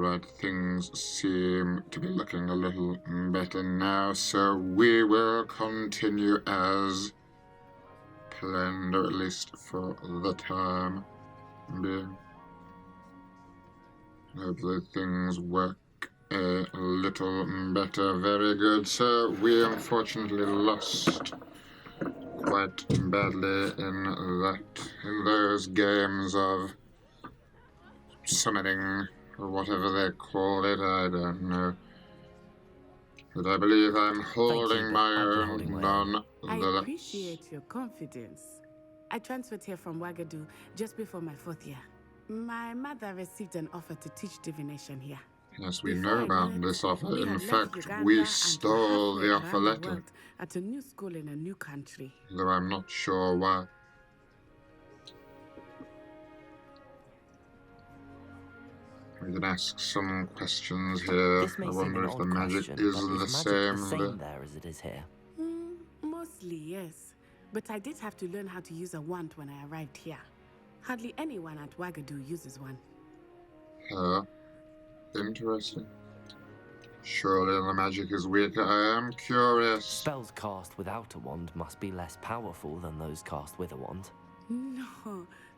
Alright, things seem to be looking a little better now, so we will continue as planned, or at least for the time being. Hopefully things work a little better. Very good. So we unfortunately lost quite badly in those games of summoning, or whatever they call it. I don't know. But I believe I'm holding my own on I the appreciate your confidence. I transferred here from Wagadu just before my 4th year. My mother received an offer to teach divination here. Yes, we Before know I about knew it, this offer. we In had left fact, Uganda we and were stole halfway the offer around the letter, world at a new school in a new country. though I'm not sure why. We can ask some questions here. I wonder if the magic is the same there as it is here. Mostly, yes. But I did have to learn how to use a wand when I arrived here. Hardly anyone at Wagadu uses one. Interesting. Surely the magic is weaker. I am curious. Spells cast without a wand must be less powerful than those cast with a wand.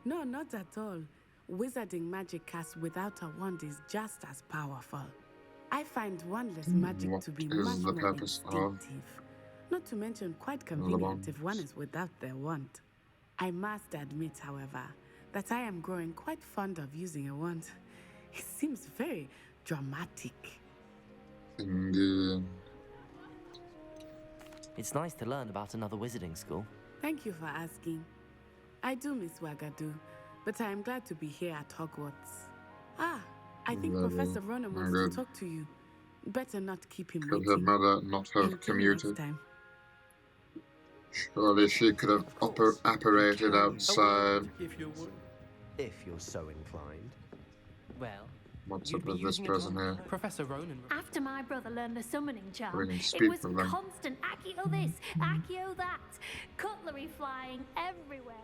No, not at all. Wizarding magic cast without a wand is just as powerful. I find wandless magic to be much more instinctive. Not to mention quite convenient if one is without their wand. I must admit, however, that I am growing quite fond of using a wand. It seems very dramatic. Indeed. It's nice to learn about another wizarding school. Thank you for asking. I do miss Wagadu, but I am glad to be here at Hogwarts. I think Professor Ronan wants to talk to you. Better not keep him waiting. Could her mother not have commuted? Surely she could have apparated outside. If you would. If you're so inclined. Well, what's up with this person here? Professor Ronan. After my brother learned the summoning charm, We can it speak was with them. constant Accio this, Accio that, cutlery flying everywhere.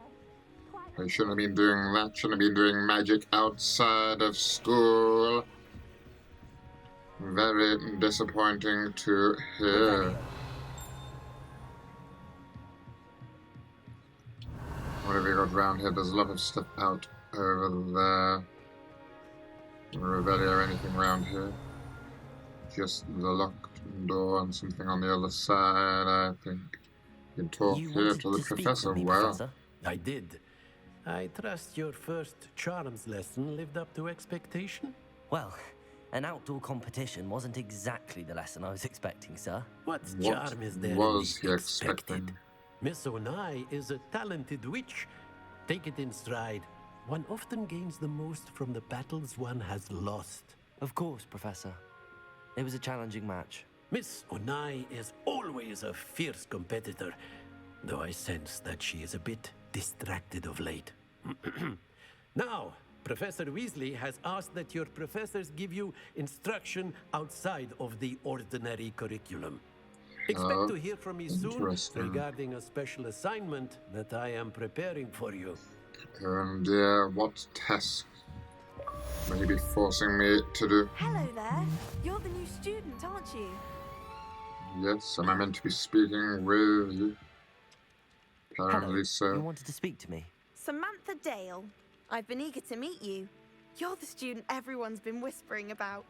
I shouldn't have been doing that. Shouldn't have been doing magic outside of school. Very disappointing to hear. What have we got around here? There's a lot of stuff out over there. Revelio or anything around here? Just the locked door and something on the other side, I think. You can talk here to the professor. Well, I did. I trust your first charms lesson lived up to expectation? Well, an outdoor competition wasn't exactly the lesson I was expecting, sir. What charm is there was in he the expected? expecting? Miss Onai is a talented witch. Take it in stride. One often gains the most from the battles one has lost. Of course, Professor. It was a challenging match. Miss Onai is always a fierce competitor, though I sense that she is a bit distracted of late. Now, Professor Weasley has asked that your professors give you instruction outside of the ordinary curriculum. Expect to hear from me soon regarding a special assignment that I am preparing for you. And what task may you be forcing me to do? Hello there. You're the new student, aren't you? Yes, am I meant to be speaking with you? Apparently so. You wanted to speak to me? Samantha Dale. I've been eager to meet you. You're the student everyone's been whispering about.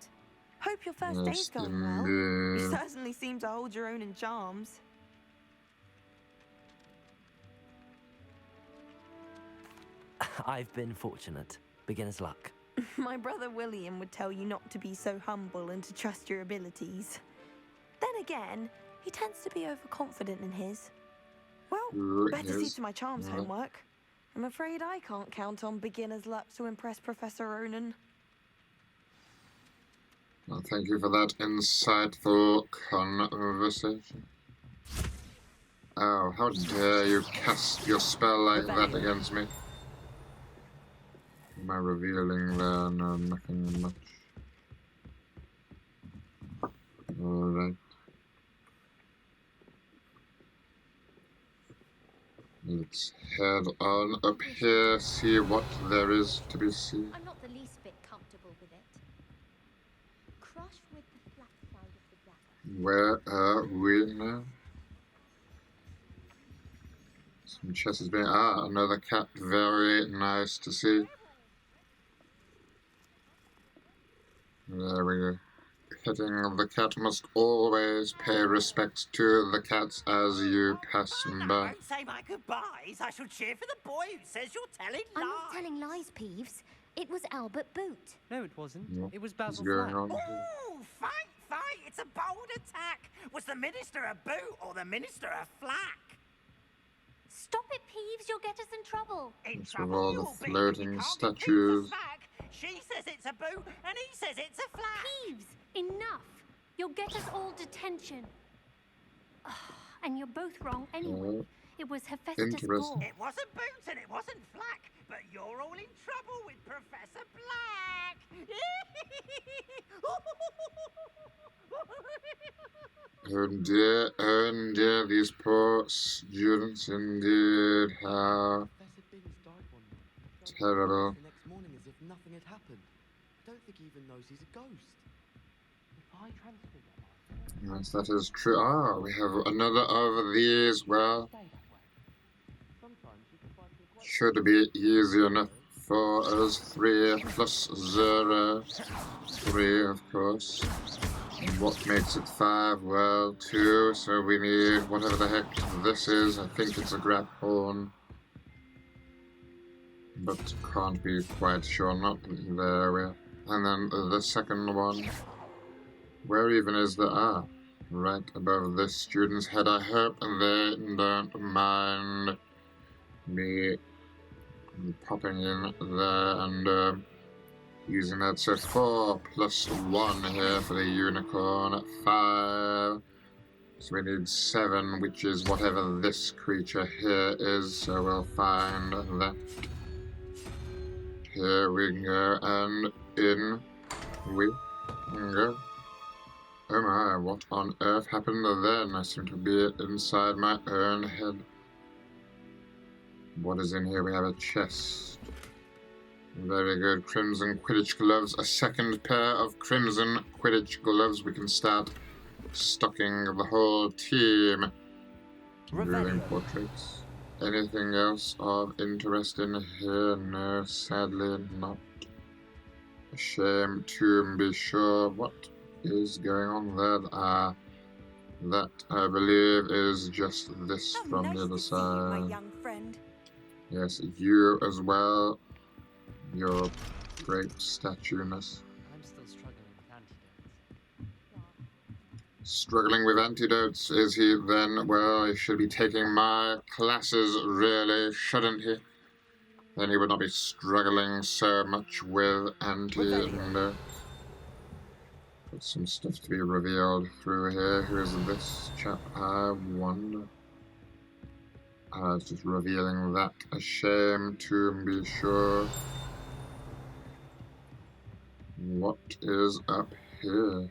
Hope your first day's going well. You certainly seem to hold your own in charms. I've been fortunate. Beginner's luck. My brother William would tell you not to be so humble and to trust your abilities. Then again, he tends to be overconfident in his. Well, better see to my charms homework. I'm afraid I can't count on beginner's luck to impress Professor Ronan. Well, thank you for that insightful conversation. Oh, how dare you cast your spell like that against me? Am I revealing there? No, nothing much. Alright. Let's head on up here, see what there is to be seen. I'm not the least bit comfortable with it. crush with the flat side of the dagger. Where are we now? Some chess is being... Ah, another cat. Very nice to see. There we go. Petting the cat must always pay respect to the cats as you pass them by. I won't say my goodbyes. I shall cheer for the boy who says you're telling lies. I'm not telling lies, Peeves. It was Albert Boot. No, it wasn't. What It was is Basil going Flack. on here? Ooh, fight, fight. It's a bold attack. Was the minister a boot or the minister a flack? Stop it, Peeves. You'll get us in trouble. In With trouble all the you'll be, but you floating can't be statues. Peeves a smack. She says it's a boot and he says it's a flack. Peeves, enough. You'll get us all detention. And you're both wrong anyway. Oh, It was Hephaestus interesting. Gore. It wasn't boot and it wasn't flack, but you're all in trouble with Professor Black. Oh dear, these poor students indeed. How Professor Binns died one night. terrible. The next morning as if nothing had happened. I don't think he even knows he's a ghost. If I transfer that, Yes, that is true. Ah, we have another of these. Well, stay that way. Sometimes you can find them quite should be easy enough for us. 3 plus 0. 3, of course. And what makes it 5? Well, 2. So we need whatever the heck this is. I think it's a grab horn. But can't be quite sure. Not there. We are. And then the second one. Where even is the... Ah, right above this student's head. I hope they don't mind me popping in there and using that. So 4 plus 1 here for the unicorn. 5. So we need 7, which is whatever this creature here is. So we'll find that. Here we go, and in we go. Oh my, what on earth happened then? I seem to be inside my own head. What is in here? We have a chest. Very good. Crimson Quidditch gloves. A second pair of crimson Quidditch gloves. We can start stocking the whole team. Moving portraits. Anything else of interest in here? No, sadly not. A shame to be sure. What is going on there? That I believe is just this from the other side. My young friend. Yes, you as well. Your great statueness. I'm still struggling with antidotes. Struggling with antidotes, is he then? Well, he should be taking my classes, really, shouldn't he? Then he would not be struggling so much with antidotes. Got some stuff to be revealed through here. Who is this chap? I wonder. It's just revealing that. A shame to be sure. What is up here?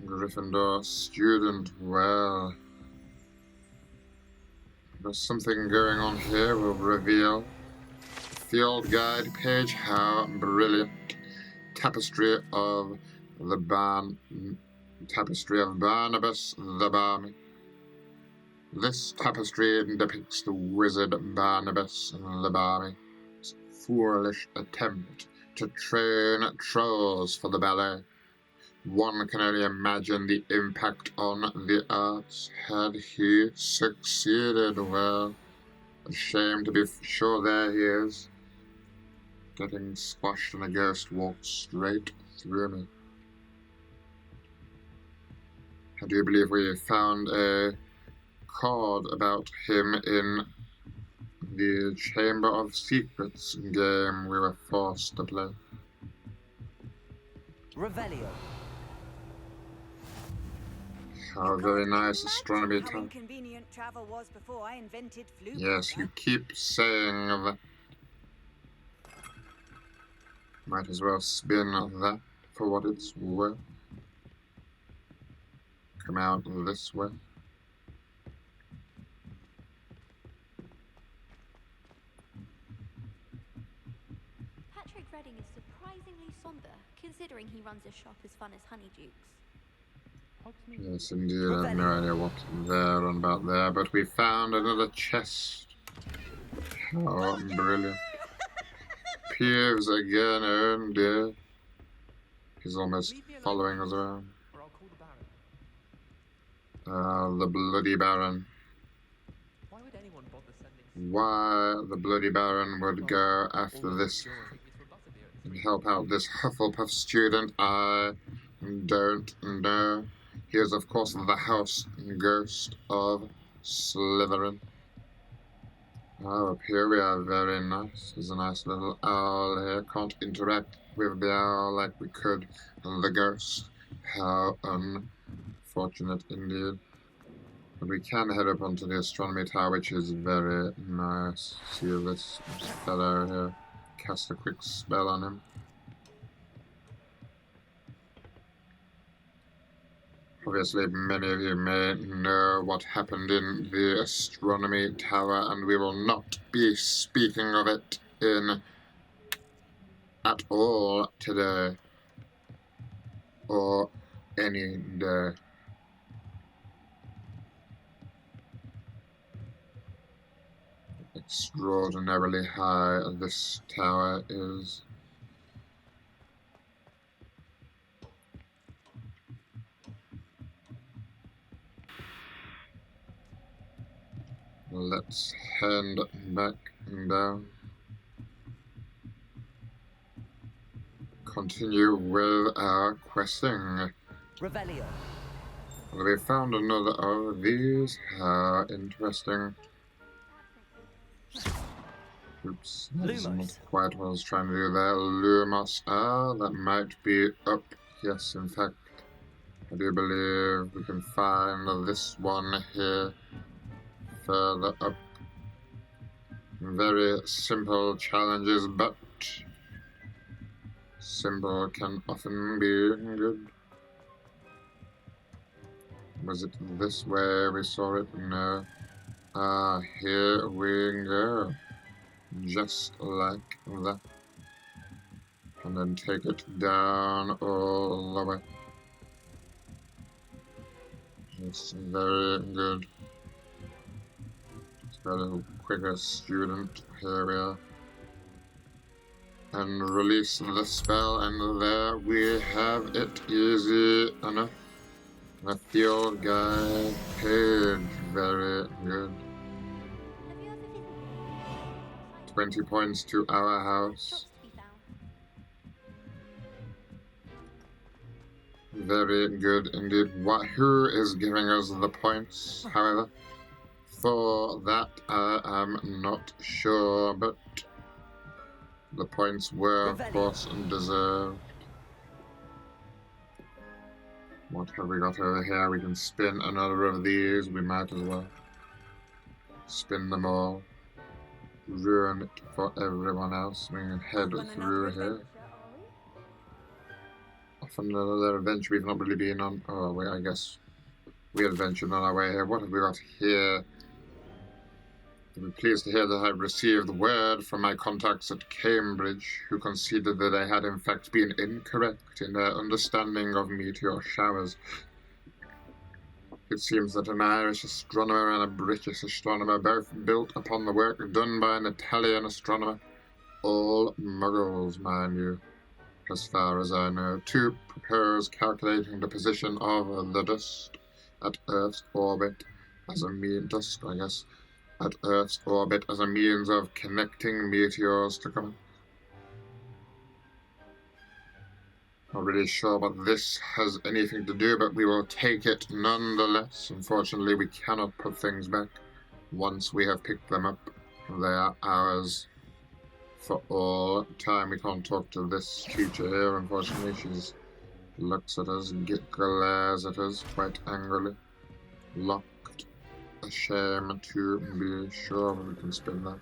Gryffindor student. Well, there's something going on here. We'll reveal. Field guide page. How brilliant! Tapestry of Tapestry of Barnabas the Barmy. This tapestry depicts the wizard Barnabas the Barmy's foolish attempt to train trolls for the ballet. One can only imagine the impact on the arts had he succeeded. Well, a shame to be sure. There he is, getting squashed, and a ghost walked straight through me. I do believe we found a card about him in the Chamber of Secrets game we were forced to play. Revelio. How very nice astronomy How time. inconvenient travel was before I invented flu. Yes, you keep saying that. Might as well spin that for what it's worth. Come out this way. Patrick Redding is surprisingly somber, considering he runs a shop as fun as Honeydukes. Yes, indeed. I have no idea what's there and about there, but we found another chest. How brilliant. Peeves again, oh dear. He's almost following us around. Or I'll call the Baron. The Bloody Baron. Why would anyone bother sending... Why the Bloody Baron would go after this and help out this Hufflepuff student, I don't know. He is, of course, the house ghost of Slytherin. Oh, up here we are, very nice. There's a nice little owl here. Can't interact with the owl like we could the ghost. How unfortunate indeed. But we can head up onto the astronomy tower, which is very nice. See this fellow here. Cast a quick spell on him. Obviously, many of you may know what happened in the astronomy tower, and we will not be speaking of it at all today, or any day. Extraordinarily high this tower is. Let's hand back down. Continue with our questing. Revelio. We found another of these. How interesting. Oops, that's not quite what I was trying to do there. Lumos. Ah, that might be up. Yes, in fact, I do believe we can find this one here. Further up. Very simple challenges, but simple can often be good. Was it this way we saw it? No. Ah, here we go. Just like that. And then take it down all the way. It's very good. Got a little quicker student. Here we are. And release the spell, and there we have it. Easy enough. A field guide page. Very good. 20 points to our house. Very good indeed. Who is giving us the points, however? For that, I am not sure, but the points were, of course, deserved. What have we got over here? We can spin another of these. We might as well spin them all. Ruin it for everyone else. We can head through here. Off another adventure we've not really been on. Oh, wait, I guess we adventured on our way here. What have we got here? I'm pleased to hear that I've received word from my contacts at Cambridge, who conceded that I had in fact been incorrect in their understanding of meteor showers. It seems that an Irish astronomer and a British astronomer both built upon the work done by an Italian astronomer. All muggles, mind you, as far as I know, to propose calculating the position of the dust at Earth's orbit as a means of connecting meteors to come. Not really sure what this has anything to do, but we will take it nonetheless. Unfortunately, we cannot put things back once we have picked them up. They are ours for all time. We can't talk to this teacher here, unfortunately. She looks at us, glares at us quite angrily. Locked. A shame to be sure, but we can spin that.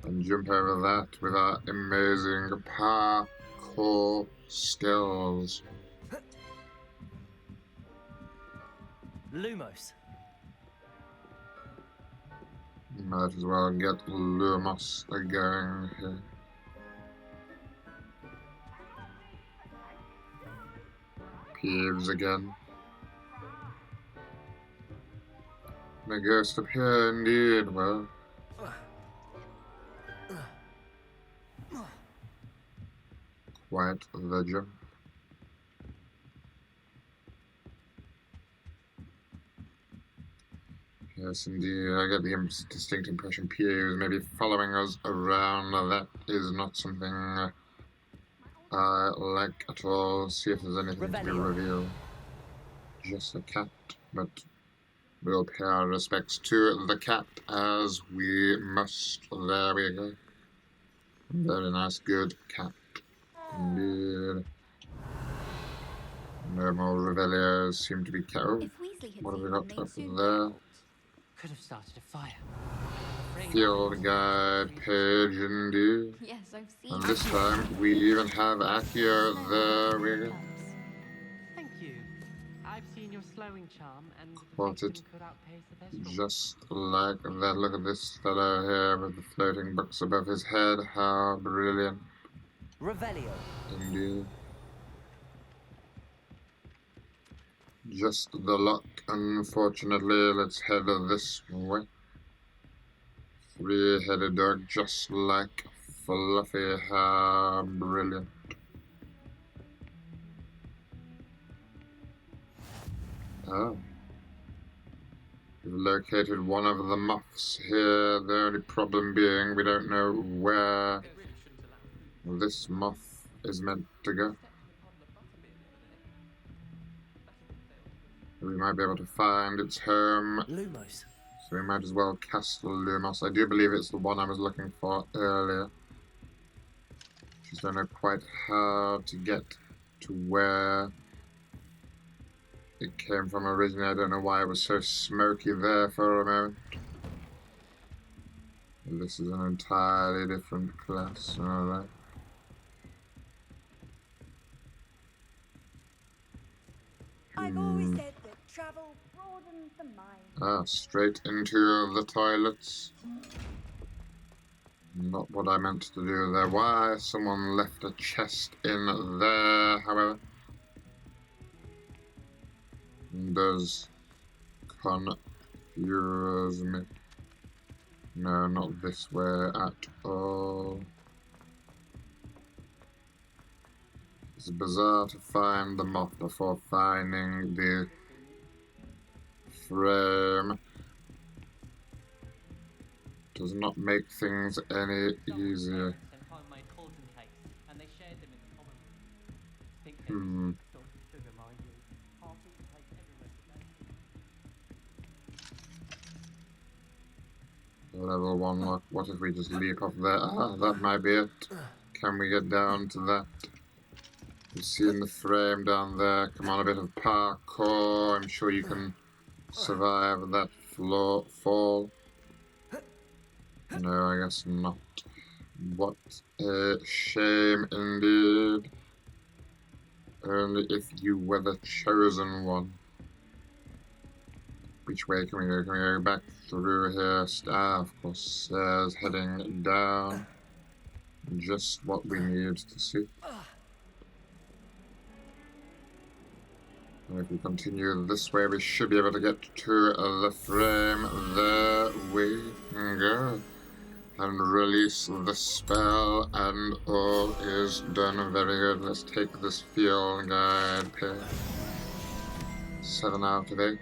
And jump over that with our amazing parkour skills. Lumos. Might as well get Lumos going here. peeves again. A ghost up here indeed, well. Quite the jump. Yes, indeed. I get the distinct impression PA is maybe following us around. That is not something I like at all. See if there's anything to be revealed. Just a cat, but we'll pay our respects to the cat as we must. There we go. Very nice, good cat. Indeed. No more Revelios seem to be killed. What have we got up there? Could have started a fire. Field guide page indeed. Yes, I've seen. And this time we even have Accio. There we go. Thank you. I've seen your slowing charm and Quoted. Just like that. Look at this fellow here with the floating books above his head. How brilliant. Revelio. Indeed. Just the luck, unfortunately. Let's head this way. Three-headed dog, just like Fluffy. How brilliant. Oh. We've located one of the moths here. The only problem being we don't know where this moth is meant to go. We might be able to find its home. Lumos. So we might as well cast the Lumos. I do believe it's the one I was looking for earlier. Just don't know quite how to get to where it came from originally. I don't know why it was so smoky there for a moment. This is an entirely different class. Alright. I've always said that travel broadens the mind. Ah, straight into the toilets. Not what I meant to do there. Why? Someone left a chest in there, however. Does confuse me. No, not this way at all. It's bizarre to find the moth before finding the frame. Does not make things any easier. Level 1 lock. What if we just leap off there? Ah, that might be it. Can we get down to that? You've seen the frame down there. Come on, a bit of parkour. I'm sure you can survive that fall. No, I guess not. What a shame indeed. Only if you were the chosen one. Which way can we go? Can we go back through here? Of course, stairs heading down. Just what we need to see. And if we continue this way, we should be able to get to the frame. There we go. And release the spell, and all is done. Very good. Let's take this field guide page. 7 out of 8.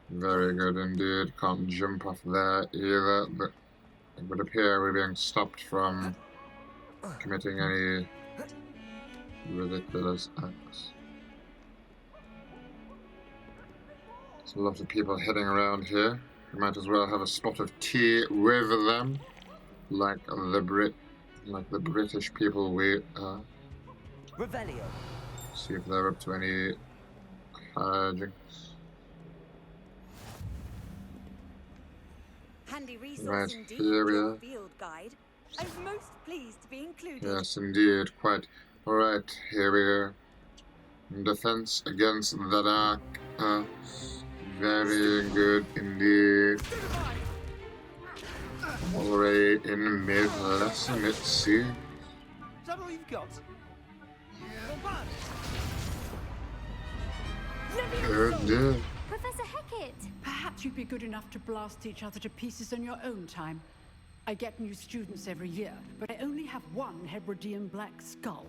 Very good indeed. Can't jump off there either, but it would appear we're being stopped from committing any ridiculous acts. There's a lot of people heading around here. We might as well have a spot of tea with them, like the British people we are. Revelio. See if they're up to any hijinks. Handy resource Right, indeed, here we your are. field guide. I'm most pleased to be included. Yes, indeed, quite. Alright, here we go. Defense against the dark arts. Very good indeed. Already in mid-lesson, it seems. Is that all you've got? Dear. Professor Hecat! Perhaps you'd be good enough to blast each other to pieces in your own time. I get new students every year, but I only have one Hebridean black skull.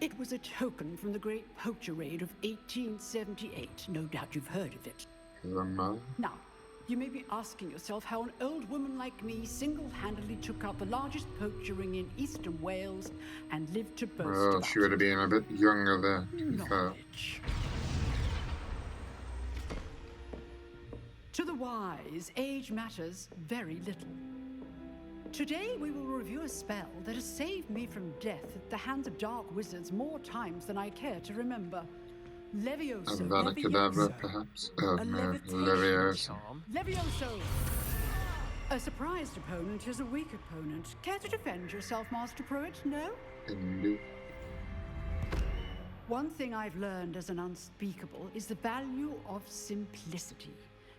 It was a token from the great poacher raid of 1878. No doubt you've heard of it. No. Now, you may be asking yourself how an old woman like me single-handedly took out the largest poacher ring in eastern Wales and lived to boast Well, about she would have been a bit younger there, to be fair. knowledge. To the wise, age matters very little. Today we will review a spell that has saved me from death at the hands of dark wizards more times than I care to remember. Levioso. Avada Kedavra, perhaps? Oh, no. Levioso. Levioso! A surprised opponent is a weak opponent. Care to defend yourself, Master Pruitt? No? Indeed. One thing I've learned as an unspeakable is the value of simplicity.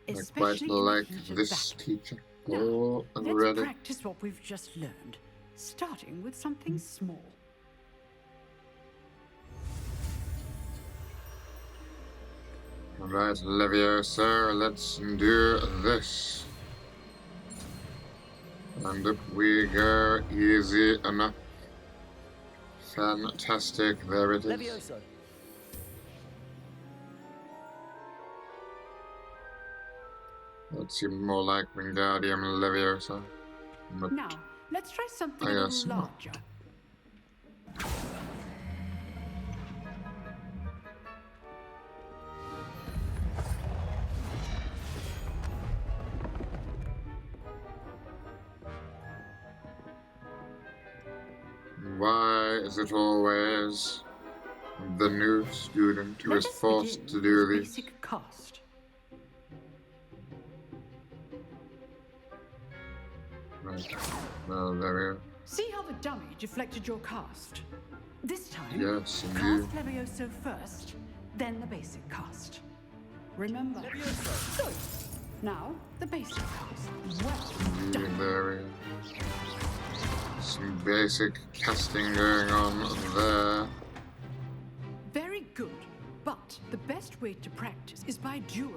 Quite Especially like in the heat of this battle. teacher. Now, Oh, let's already. practice what we've just learned, starting with something small. Alright, Levioso, let's do this. And up we go, easy enough. Fantastic, there it is. Levioso. That seemed more like Wingardium Leviosa. But Now, let's try something I a guess little not. larger. Why is it always the new student who Let is us forced begin to do with this? basic cast. Right. Well, there we go. See how the dummy deflected your cast? This time, Yes, cast indeed. Levioso first, then the basic cast. Remember. Good. Now, the basic cast. Well Indeed, done. there we go. Some basic casting going on there. Very good. But the best way to practice is by dueling.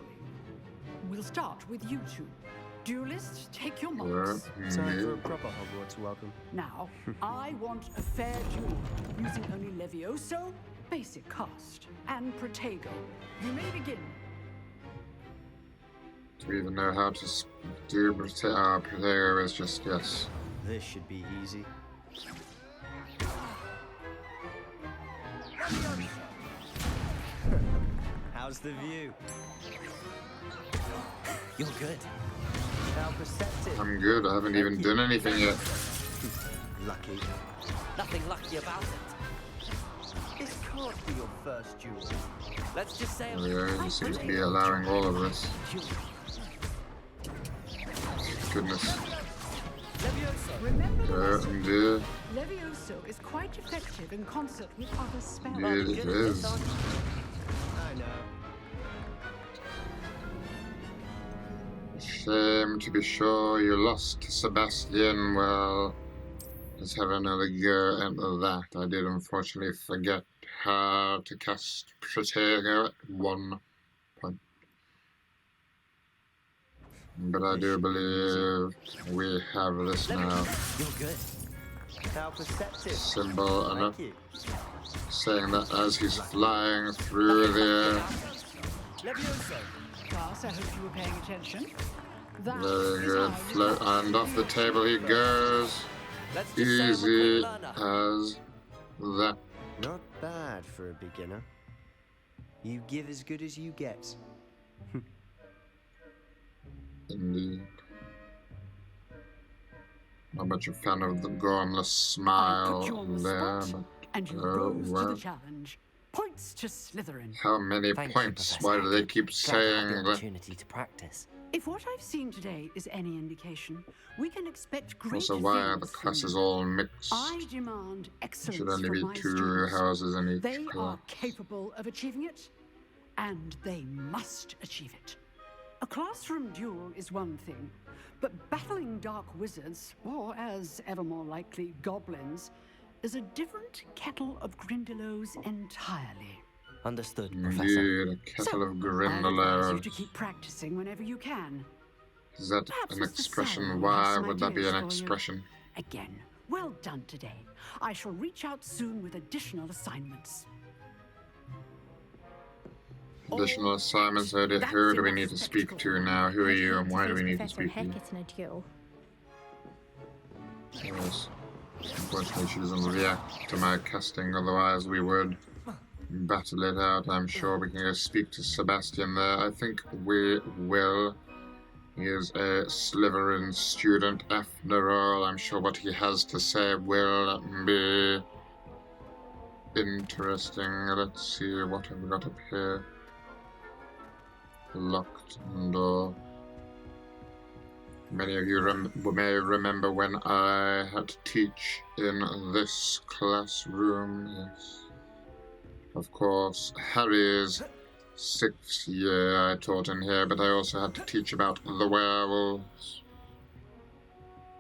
We'll start with you two. Duelists, take your marks. Time for a proper Hogwarts welcome. Now, I want a fair duel, using only Levioso, basic cast, and Protego. You may begin. Do we even know how to do Protego is just, yes. This should be easy. How's the view? You're good. How perceptive. I'm good, I haven't even done anything yet. Lucky. Nothing lucky about it. This can't be your first duel. Let's just say Yeah, you seem to be allowing all of this. Goodness. Remember the lesson. Indeed. Levioso is quite effective in concert with other spells. Indeed it is. I know. Shame to be sure you lost to Sebastian. Well, let's have another go at that. I did unfortunately forget how to cast Protego at 1 point. But I do believe we have this now. You're good. How perceptive. Simple enough. Thank you. Saying that as he's flying through the air. Levioso. Class, I hope you were paying attention. That Very is good. how you Float, practice. and off the table he goes. Let's just say I'm a Easy quick learner. as that. Not bad for a beginner. You give as good as you get. Indeed. Not much a fan of the gormless I smile put you on the there, spot, but and you oh, rose to well. the challenge. Points to Slytherin. How many Thank you, points? Professor Why do they Snape. keep Glad to have the saying that? opportunity to practice. If what I've seen today is any indication, we can expect great Also, why are the things from classes you. all mixed? I demand excellence Should only from be my 2 students. houses in each They class. are capable of achieving it, and they must achieve it. A classroom duel is one thing, but battling dark wizards, or as ever more likely, goblins, is a different kettle of Grindylows entirely. Understood, Indeed, Professor. a kettle of I advise you Grindylows. to keep practicing whenever you can. Is that Perhaps an Mr. expression? Sarah will Why have some would that be an ideas for you. expression? Again, well done today. I shall reach out soon with additional assignments. Additional assignments. Who do we need to speak to now? Who are you and why do we need to speak to you? in a duel. Yes. Unfortunately, she doesn't react to my casting, otherwise we would battle it out. I'm sure we can go speak to Sebastian there. I think we will. He is a Slytherin student after all. I'm sure what he has to say will be interesting. Let's see, what have we got up here? Locked door. Many of you may remember when I had to teach in this classroom. Yes. Of course, Harry's 6th year I taught in here, but I also had to teach about the werewolves.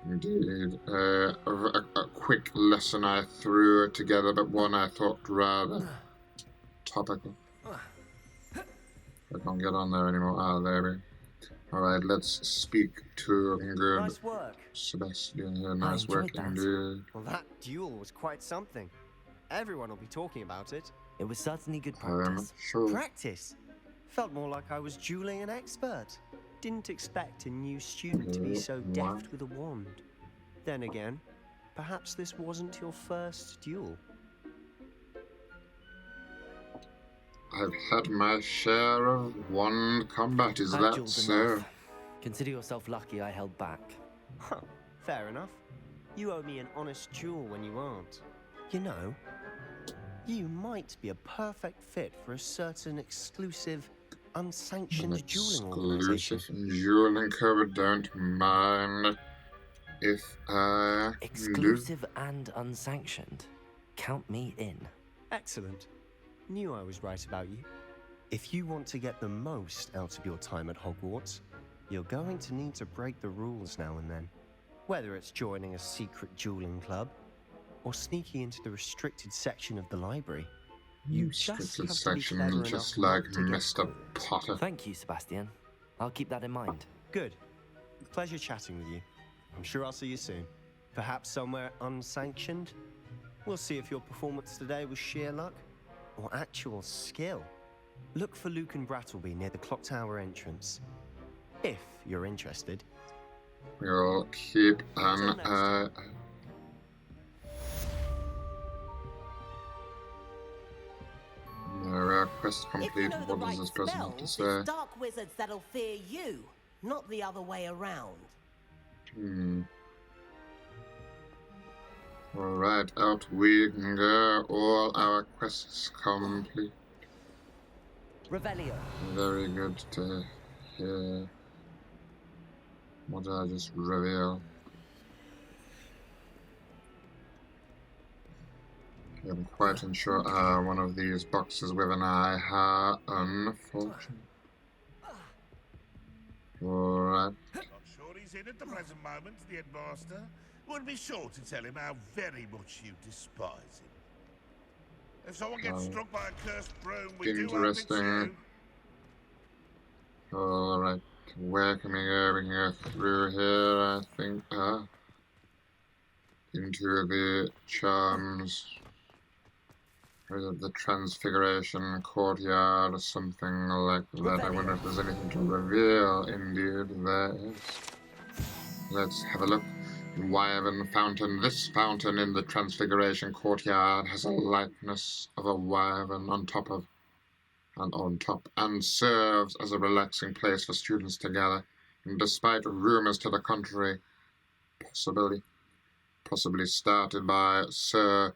Indeed, a quick lesson I threw together, but one I thought rather topical. I can't get on there anymore. Ah, there we go. Alright, let's speak to good Nice work. Sebastian here. Nice work indeed. Well, that duel was quite something. Everyone will be talking about it. It was certainly good practice. Sure. Practice? Felt more like I was dueling an expert. Didn't expect a new student to be so deft with a wand. Then again, perhaps this wasn't your first duel. I've had my share of wand combat, is that so? Consider yourself lucky I held back. Huh, fair enough. You owe me an honest duel when you aren't. You know, you might be a perfect fit for a certain exclusive, unsanctioned dueling organization. Exclusive dueling code, don't mind if I Exclusive and unsanctioned. Count me in. Excellent. Knew I was right about you. If you want to get the most out of your time at Hogwarts, you're going to need to break the rules now and then. Whether it's joining a secret dueling club, or sneaking into the restricted section of the library. You just have to be clever enough just like not to get Mr. Potter. Thank you, Sebastian. I'll keep that in mind. Good. Pleasure chatting with you. I'm sure I'll see you soon. Perhaps somewhere unsanctioned? We'll see if your performance today was sheer luck or actual skill. Look for Luke and Brattleby near the clock tower entrance. If you're interested. We'll keep an eye. Our quest complete. What does this person have to say? It's dark wizards that'll fear you, not the other way around. Alright, out we can go. All our quests complete. Revelio. Very good to hear. What did I just reveal? I'm quite unsure. One of these boxes with an eye. How unfortunate. Alright. Not sure he's in at the present moment, the headmaster. Would be sure to tell him how very much you despise him. If someone gets struck by a cursed broom, we do hope it's you. Alright. Where can we go? We can go through here, I think. Into the charms. The Transfiguration courtyard or something like that. I wonder if there's anything to reveal. Indeed, there is. Let's have a look. Wyvern fountain. This fountain in the Transfiguration courtyard has a likeness of a wyvern on top, and serves as a relaxing place for students to gather. And despite rumors to the contrary, possibly started by Sir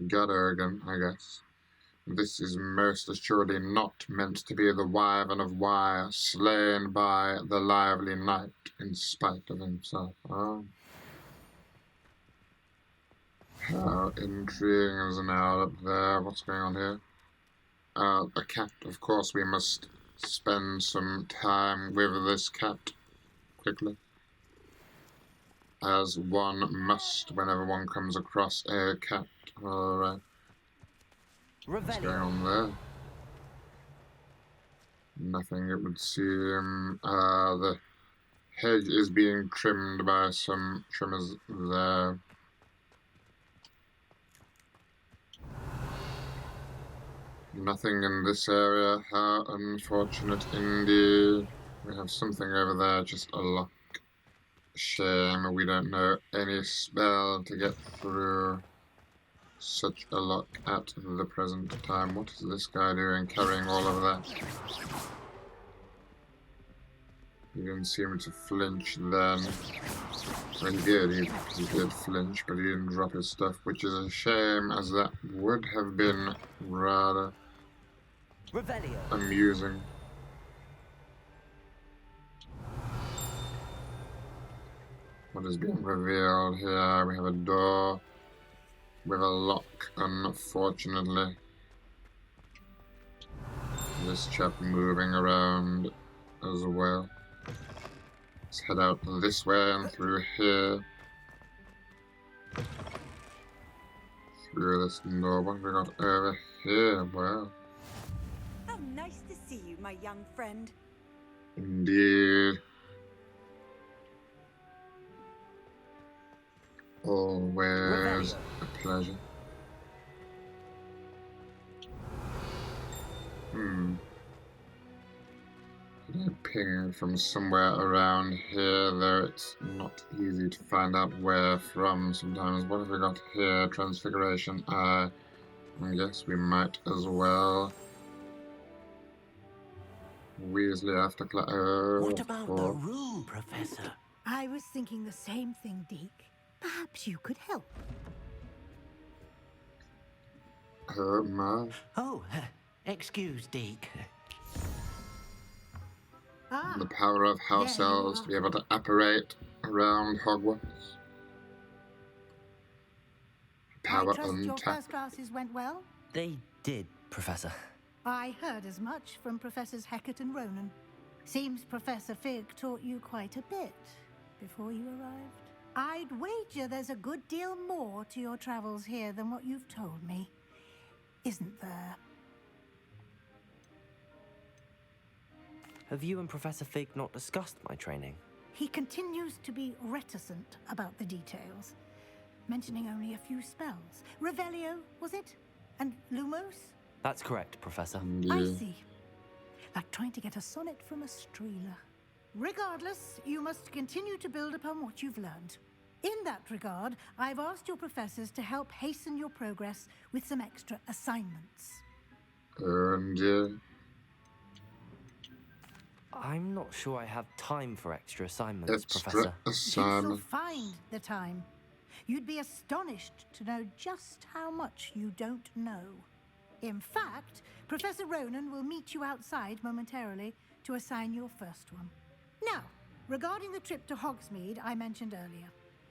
Godurgan, I guess. This is most assuredly not meant to be the wyvern of Wye, slain by the lively knight in spite of himself. Oh. How intriguing is an owl up there. What's going on here? A cat. Of course, we must spend some time with this cat quickly. as one must whenever one comes across a cat. Alright. What's going on there? Nothing, it would seem. The hedge is being trimmed by some trimmers there. Nothing in this area. How unfortunate indeed. We have something over there, just a lock. Shame we don't know any spell to get through such a lock at the present time. What is this guy doing, carrying all of that? He didn't seem to flinch then. Well, he did flinch, but he didn't drop his stuff, which is a shame, as that would have been rather amusing. What is being revealed here? We have a door with a lock, unfortunately. This chap moving around as well. Let's head out this way and through here. Through this door. What have we got over here? Wow. How nice to see you, my young friend. Indeed. Always a pleasure. Ping from somewhere around here, though it's not easy to find out where from sometimes. What have we got here? Transfiguration. I guess we might as well. Weasley after class. What about the room, Professor? I was thinking the same thing, Deke. Perhaps you could help. My. Oh, excuse, Deke. The power of house elves to be able to apparate around Hogwarts. Power I trust your untapped. first classes went well? They did, Professor. I heard as much from Professors Hecat and Ronan. Seems Professor Fig taught you quite a bit before you arrived. I'd wager there's a good deal more to your travels here than what you've told me. Isn't there? Have you and Professor Fig not discussed my training? He continues to be reticent about the details, mentioning only a few spells. Revelio, was it? And Lumos? That's correct, Professor. I see. Like trying to get a sonnet from a streeler. Regardless, you must continue to build upon what you've learned. In that regard, I've asked your professors to help hasten your progress with some extra assignments. I'm not sure I have time for extra assignments, Professor. You shall find the time. You'd be astonished to know just how much you don't know. In fact, Professor Ronan will meet you outside momentarily to assign your first one. Now, regarding the trip to Hogsmeade I mentioned earlier,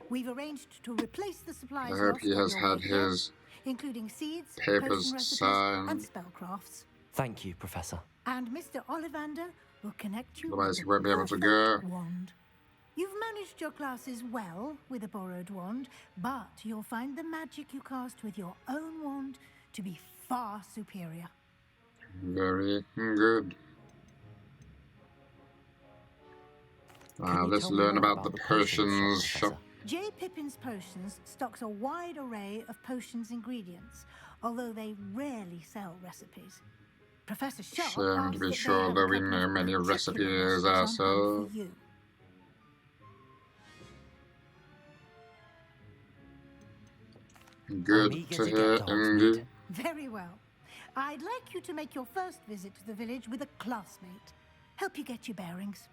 we've arranged to replace the supplies I hope he has had his including seeds, papers signed, and spellcrafts. Thank you, Professor. And Mr. Ollivander will connect you otherwise with he won't be able to go. Wand. You've managed your classes well with a borrowed wand, but you'll find the magic you cast with your own wand to be far superior. Very good. Let's learn about the potions shop. J. Pippin's Potions stocks a wide array of potions ingredients, although they rarely sell recipes. Professor Sharp Shame to be sure that we know many recipes ourselves. Good to hear, indeed. Very well. I'd like you to make your first visit to the village with a classmate. Help you get your bearings.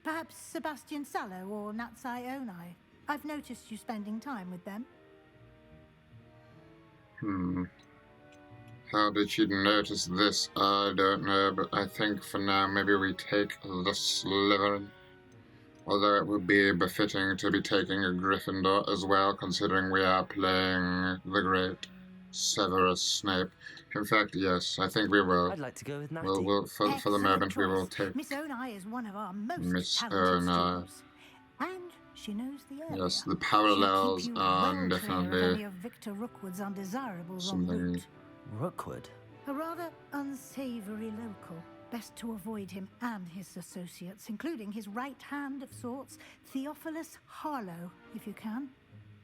Perhaps Sebastian Sallow or Natsai Onai. I've noticed you spending time with them. How did she notice this? I don't know, but I think for now maybe we take the Slytherin. Although it would be befitting to be taking a Gryffindor as well, considering we are playing the great Severus Snape. In fact, yes, I think we will. I'd like to go with Natty. We'll for the moment, we will take Miss Onai is one of our most Miss talented Onai. students. And She knows the area. Yes, the parallels She'll keep you are well clear of any definitely of Victor Rookwood's undesirables en something. route. Rookwood? A rather unsavory local. Best to avoid him and his associates, including his right hand of sorts, Theophilus Harlow, if you can.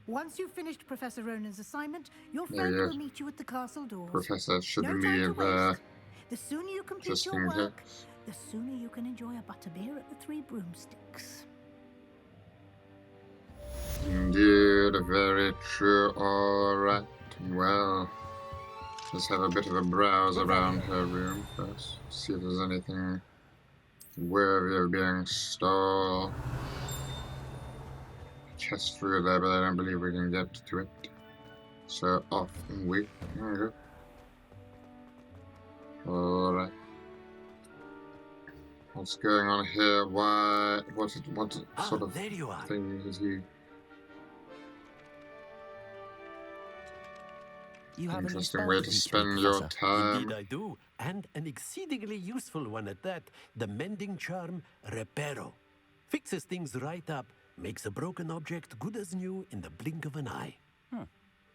Once you've finished Professor Ronan's assignment, your friend will meet you at the castle doors. Professor should no leave the sooner you complete just your in work, case. the sooner you can enjoy a butterbeer at the Three Broomsticks. Indeed, very true. Alright, well, let's have a bit of a browse around her room first. See if there's anything worthy of being stole. Chest through there, but I don't believe we can get to it. So off we go. Alright. What's going on here? Why? What sort of there you are. thing is he? You have Interesting way to spend your time. Indeed I do, and an exceedingly useful one at that. The mending charm Reparo. Fixes things right up, makes a broken object good as new in the blink of an eye.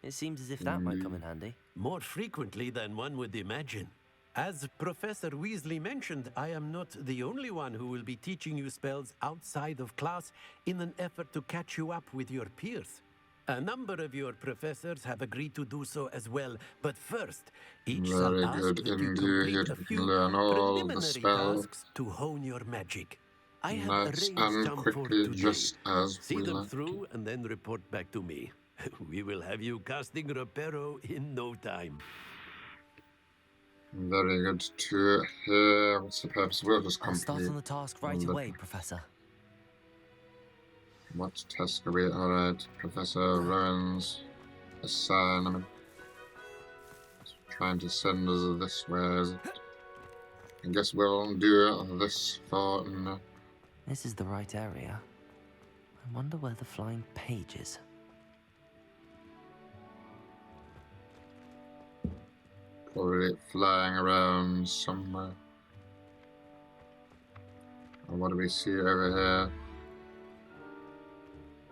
It seems as if that might come in handy. More frequently than one would imagine. As Professor Weasley mentioned, I am not the only one who will be teaching you spells outside of class in an effort to catch you up with your peers. A number of your professors have agreed to do so as well, but first, each shall ask that you complete a few preliminary tasks to hone your magic. I have arranged some for today. Just as See we them like through and then report back to me. We will have you casting Reparo in no time. Very good to hear. What's the purpose? We'll just complete. I'll start on the task right away, Professor. What task are we? Alright, Professor Rowan's assignment. Trying to send us this way, is it? I guess we'll do this for now. This is the right area. I wonder where the flying page is. Probably flying around somewhere. And what do we see over here?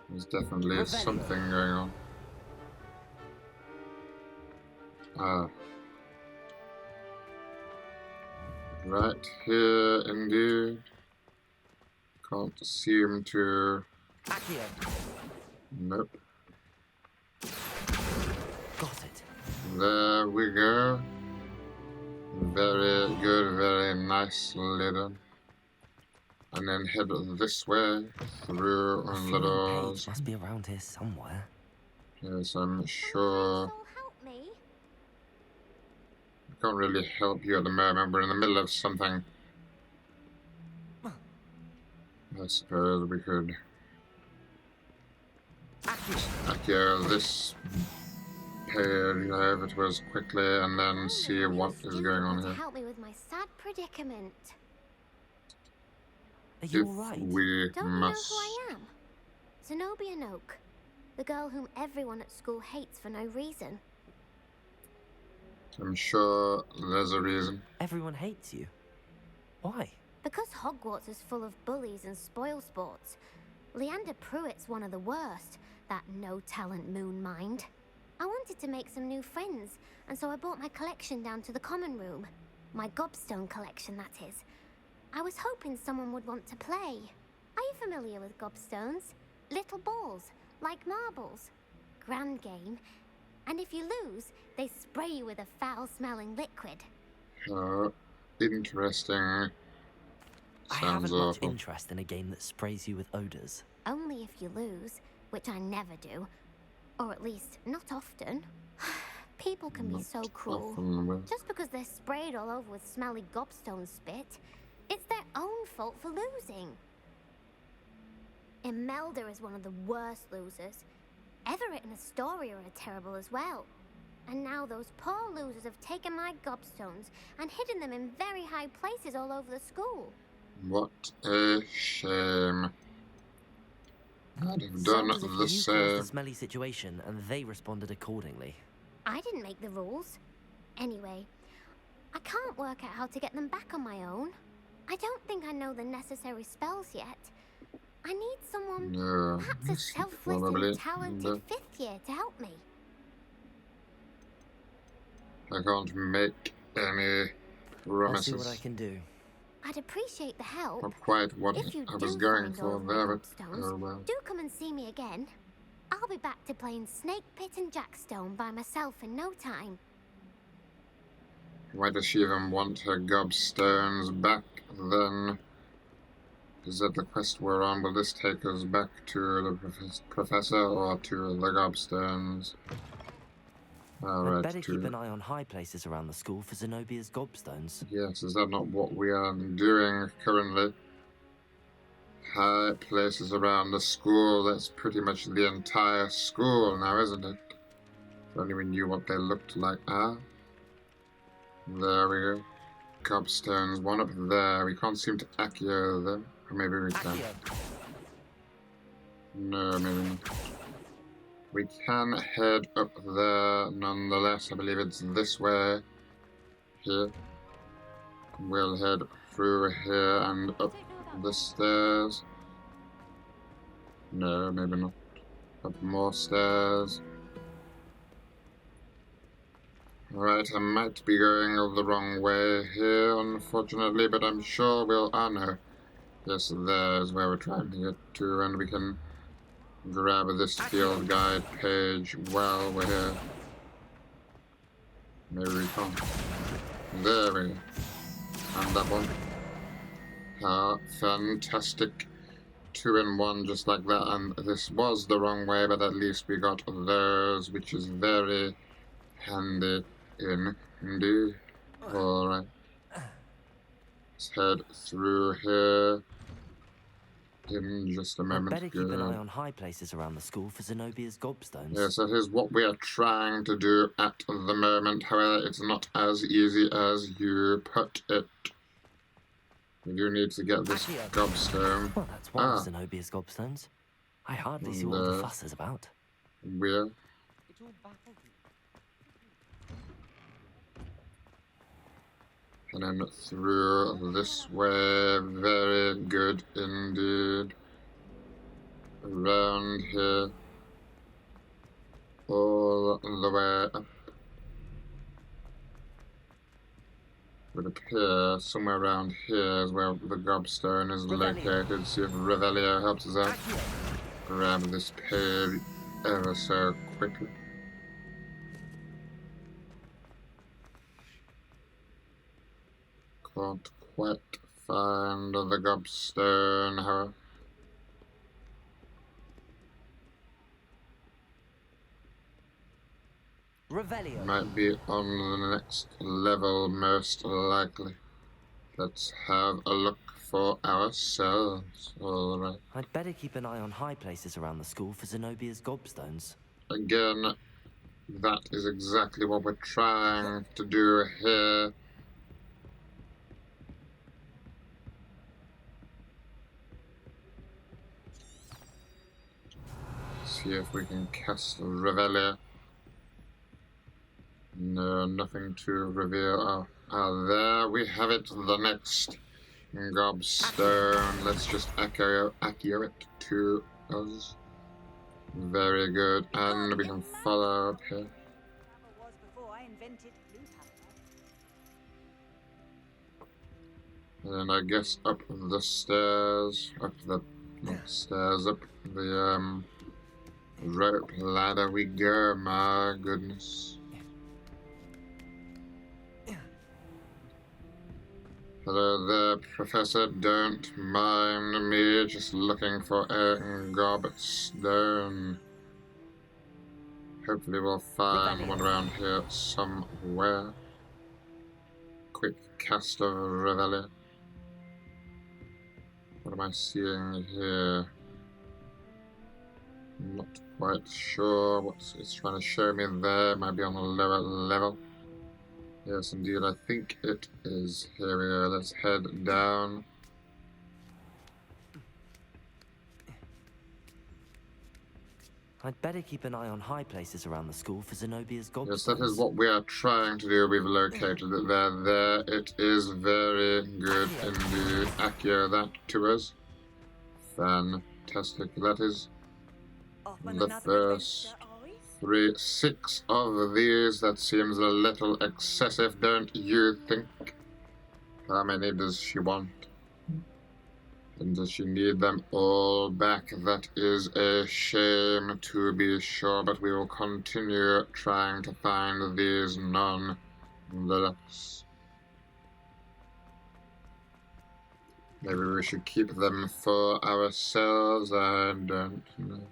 There's definitely something going on. Ah. Right here, indeed. Can't seem to... Nope. Got it. There we go. Very good, very nicely done. And then head this way, through on the doors. Must be around here somewhere. Yes, I'm sure. I can't really help you at the moment. We're in the middle of something. I suppose we could accio this page over to us quickly and then see what is going on here. Help me with my sad predicament. Are you alright? We Don't must. you know who I am? Zenobia Noak, the girl whom everyone at school hates for no reason. I'm sure there's a reason. Everyone hates you. Why? Because Hogwarts is full of bullies and spoil sports. Leander Pruitt's one of the worst, that no-talent moon mind. I wanted to make some new friends, and so I brought my collection down to the common room. My gobstone collection, that is. I was hoping someone would want to play. Are you familiar with gobstones? Little balls, like marbles. Grand game. And if you lose, they spray you with a foul-smelling liquid. Interesting. I haven't much interest in a game that sprays you with odors. Only if you lose, which I never do. Or at least, not often. People can be so cruel. Just because they're sprayed all over with smelly gobstone spit, it's their own fault for losing. Imelda is one of the worst losers. Everett and Astoria are terrible as well. And now those poor losers have taken my gobstones and hidden them in very high places all over the school. What a shame. I'd have done the You caused same. a smelly situation and they responded accordingly. I didn't make the rules. Anyway, I can't work out how to get them back on my own. I don't think I know the necessary spells yet. I need someone, No, perhaps a selfless and talented fifth year to help me. I can't make any promises. I'll see what I can do. I'd appreciate the help. Not quite what if you I was do going find for all of my there, but gobstones, oh well. do come and see me again. I'll be back to playing Snake Pit and Jackstone by myself in no time. Why does she even want her gobstones back then? Is that the quest we're on? Will this take us back to the professor or to the gobstones? I'd better keep an eye on high places around the school for Zenobia's gobstones. Yes, is that not what we are doing currently? High places around the school, that's pretty much the entire school now, isn't it? If only we knew what they looked like. Ah, there we go. Gobstones, one up there. We can't seem to accio them. Or maybe we can. No, maybe not. We can head up there nonetheless. I believe it's this way. Here. We'll head through here and up the stairs. No, maybe not. Up more stairs. Right, I might be going the wrong way here, unfortunately, but I'm sure we'll... Oh, no. Yes, there's where we're trying to get to, and we can grab this field guide page while we're here. Maybe we can't. There we go. And that one. How fantastic. 2 in 1 just like that, and this was the wrong way, but at least we got those, which is very handy indeed. Alright. Let's head through here in just a moment. I'd better keep an eye on high places around the school for Zenobia's gobstones. Yes, that is what we are trying to do at the moment. However, it's not as easy as you put it. We do need to get this gobstone. Well, that's one of Zenobia's gobstones. I hardly see what the fuss is about. Weird. And then through this way, very good indeed. Around here, all the way up. Would appear somewhere around here is where the gobstone is located. See if Revelio helps us out. Grab this page ever so quickly. Can't quite find the gobstone, however. Revelio. Might be on the next level, most likely. Let's have a look for ourselves. Alright. I'd better keep an eye on high places around the school for Zenobia's gobstones. Again, that is exactly what we're trying to do here. See if we can cast Revelio. No, nothing to reveal. Oh, there we have it. The next gobstone. Let's just accio it to us. Very good. And we can follow up here. And I guess up the stairs. Up the... not stairs, up the rope ladder we go. My goodness. Hello there, Professor. Don't mind me, just looking for a gobstone. Hopefully we'll find one around here somewhere. Quick cast of Revelio. What am I seeing here? I'm not quite sure what it's trying to show me there. Might be on a lower level. Yes, indeed, I think it is. Here we go, let's head down. I'd better keep an eye on high places around the school for Zenobia's gobstones. Yes, that is what we are trying to do. We've located it there. There it is. Very good indeed. Accio that to us. Fantastic. That is the first 6 of these. That seems a little excessive, don't you think? How many does she want? And does she need them all back? That is a shame, to be sure, but we will continue trying to find these nonetheless. Maybe we should keep them for ourselves, I don't know.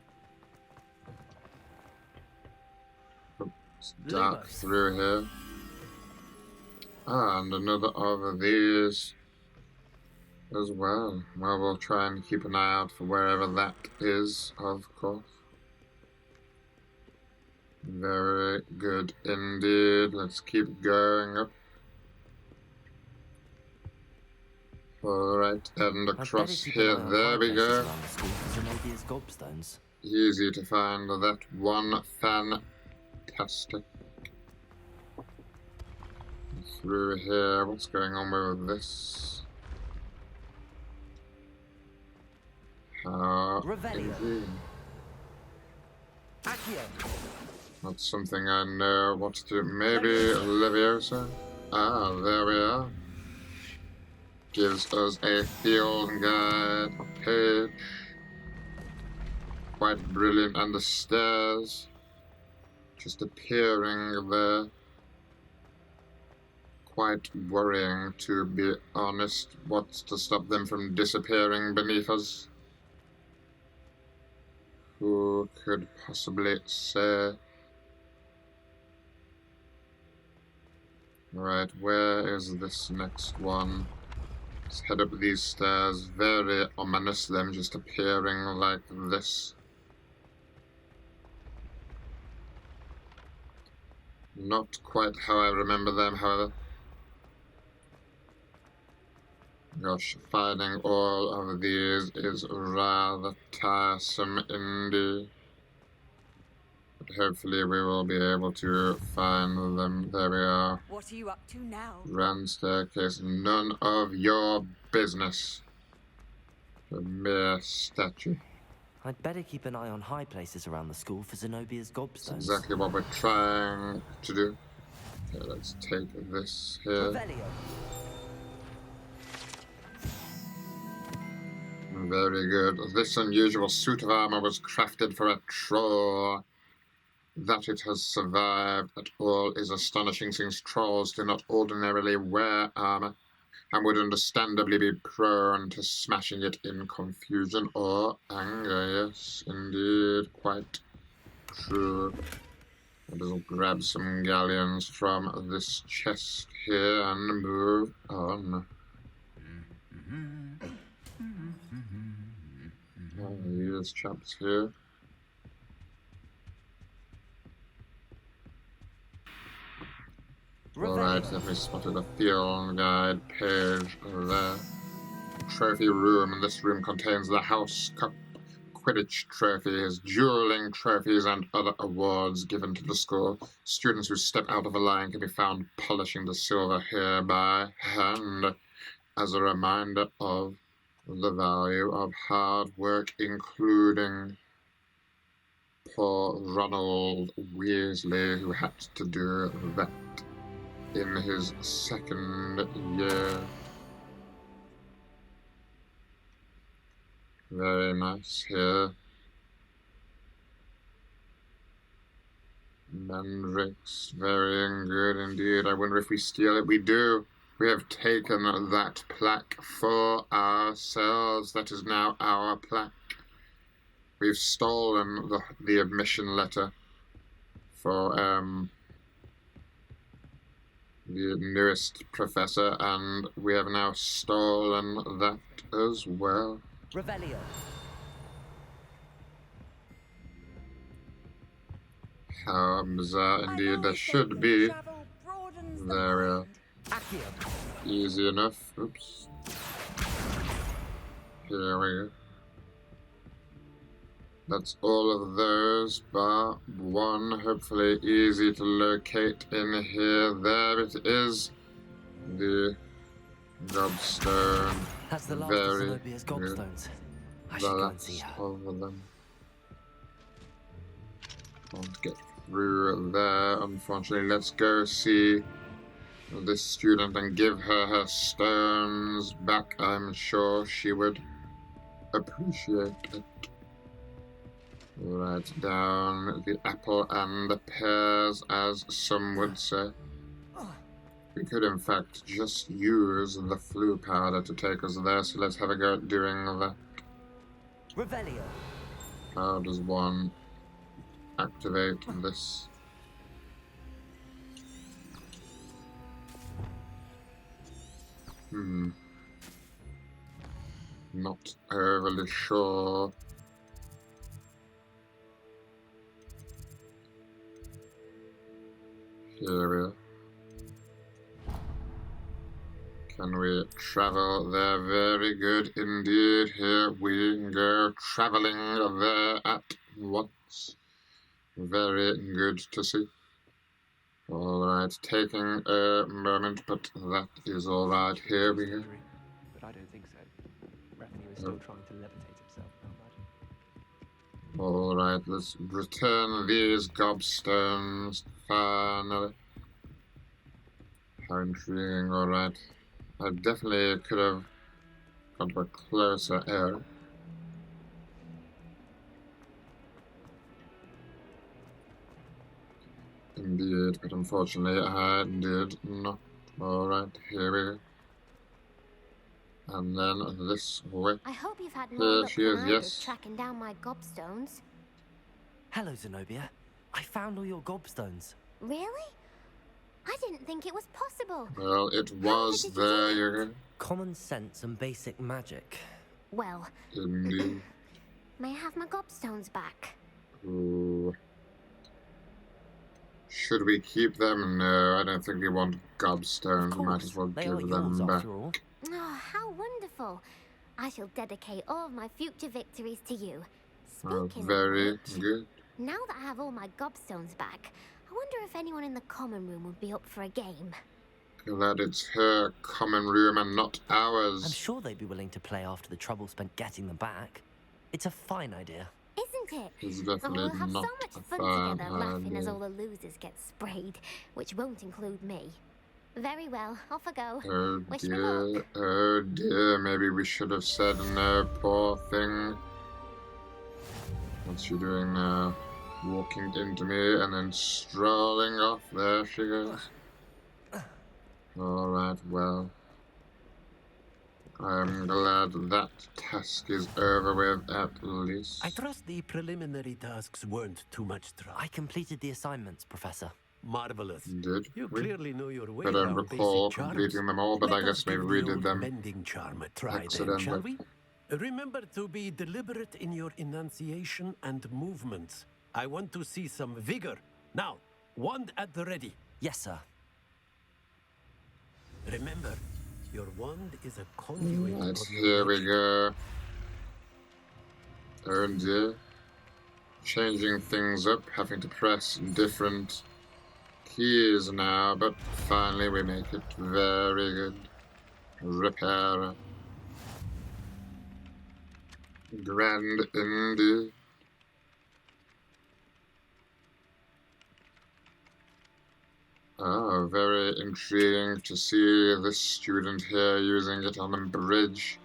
It's dark through here. And another of these as well. Well, we'll try and keep an eye out for wherever that is, of course. Very good indeed. Let's keep going up. Alright, and across here, there we go. Easy to find that one. Fantastic. Through here, what's going on with this? Indeed. That's something I know what to do. Maybe Leviosa? Ah, there we are. Gives us a field guide page. Quite brilliant. And the stairs just appearing there. Quite worrying, to be honest. What's to stop them from disappearing beneath us? Who could possibly say? Right, where is this next one? Let's head up these stairs. Very ominous, them just appearing like this. Not quite how I remember them, however. Gosh, finding all of these is rather tiresome indeed. But hopefully we will be able to find them. There we are. What are you up to now? Grand staircase. None of your business. A mere statue. I'd better keep an eye on high places around the school for Zenobia's gobstones. That's exactly what we're trying to do. Okay, let's take this here. Very good. This unusual suit of armor was crafted for a troll. That it has survived at all is astonishing, since trolls do not ordinarily wear armor, and would understandably be prone to smashing it in confusion or anger. Yes, indeed, quite true. I'll just grab some galleons from this chest here and move on. These chaps here. Alright, have we spotted a field guide page there? Trophy room. And this room contains the House Cup, Quidditch trophies, dueling trophies, and other awards given to the school. Students who step out of the line can be found polishing the silver here by hand as a reminder of the value of hard work, including poor Ronald Weasley, who had to do that in his second year. Very nice here. Mandrakes, very good indeed. I wonder if we steal it. We do. We have taken that plaque for ourselves. That is now our plaque. We've stolen the admission letter for the newest professor, and we have now stolen that as well. Revelio. How bizarre indeed. There should be. There we are. Easy enough. Oops. Here we go. That's all of those, bar one. Hopefully easy to locate in here. There it is. The gobstone. That's the last of Zenobia's gobstones. I should go and see her. Over them. Can't get through there, unfortunately. Let's go see this student and give her stones back. I'm sure she would appreciate it. Write down the apple and the pears, as some would say. We could, in fact, just use the flu powder to take us there, so let's have a go at doing that. Revelio. How does one activate this? Not overly sure. Here we are. Can we travel there? Very good indeed. Here we go, traveling there at once. Very good to see. Alright, taking a moment, but that is alright. Here we go. But I don't think so. Revenue is still trying to levitate himself without magic. Alright, let's return these gobstones. Finally. How intriguing, alright. I definitely could have gone to a closer area. Indeed, but unfortunately I did not. Alright, here we go. And then this way. I hope you've had more luck she than is, I yes. did tracking down my gobstones. Hello, Zenobia. I found all your gobstones. Really? I didn't think it was possible. Well, it was there, you go. Common sense and basic magic. Well, Indeed. may I have my gobstones back? Ooh. Should we keep them? No, I don't think we want gobstones. We might as well give them back. Oh, how wonderful. I shall dedicate all of my future victories to you. Speaking Very of which, good. now that I have all my gobstones back, I wonder if anyone in the common room would be up for a game. Glad it's her common room and not ours. I'm sure they'd be willing to play after the trouble spent getting them back. It's a fine idea. Isn't it? It's And definitely we'll have so not much a fun fine together laughing as idea. all the losers get sprayed, which won't include me. Very well, off I go. Oh Wish me dear, luck. oh dear, maybe we should have said no, poor thing. What's she doing now? Walking into me and then strolling off. There she goes. Alright, well. I'm glad that task is over with at least. I trust the preliminary tasks weren't too much trouble. I completed the assignments, Professor. Marvelous. Did You we? clearly know your way I don't around recall basic charms. completing them all, but Let I guess us maybe give we the did old them mending charm a try then, accidentally. shall we? Remember to be deliberate in your enunciation and movements. I want to see some vigor. Now, wand at the ready. Yes, sir. Remember, your wand is a conduit Right, of your here we magic. go. Oh dear. Changing things up, having to press different keys now, but finally we make it very good. Reparo. Grand indeed. Oh, very intriguing to see this student here using it on a bridge.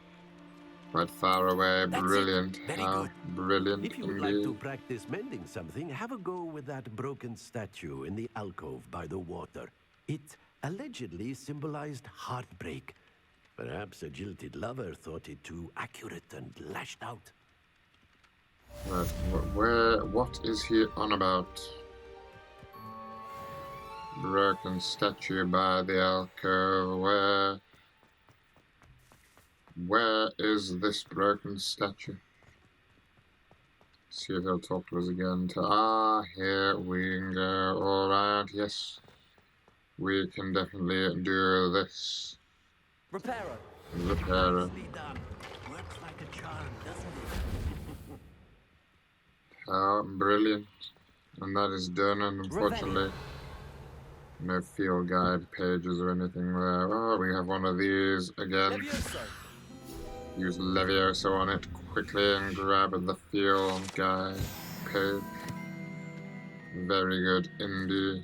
Quite far away. That's Brilliant. Very How good. brilliant If you would indeed. like to practice mending something, have a go with that broken statue in the alcove by the water. It allegedly symbolized heartbreak. Perhaps a jilted lover thought it too accurate and lashed out. Right, what is he on about? Broken statue by the alcove. Where is this broken statue? See if he'll talk to us again. Here we go. Alright, yes. We can definitely do this. Reparo. Reparo. Nicely done. Works like a charm, doesn't it? How brilliant. And that is done, and unfortunately, no field guide pages or anything there. Oh, we have one of these again. use Leviosa on it quickly and grab the field guy page. Very good indeed.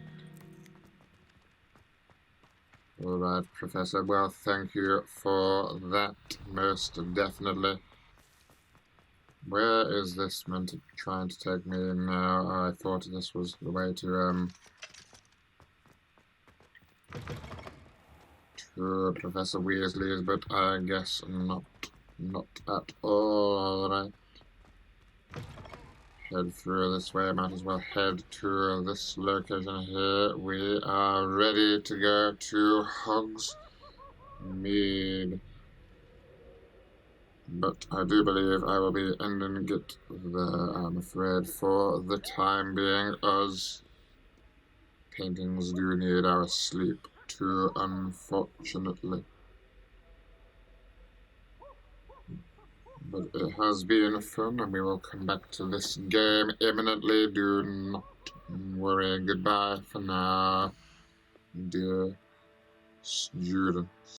Alright, Professor. Well, thank you for that, most definitely. Where is this meant to trying to take me now? I thought this was the way to Professor Weasley's, but I guess not at all. Alright. Head through this way. Might as well head to this location here. We are ready to go to Hogsmeade. But I do believe I will be ending it there, I'm afraid, for the time being, as paintings do need our sleep too, unfortunately. But it has been fun, and we will come back to this game imminently. Do not worry. Goodbye for now, dear students.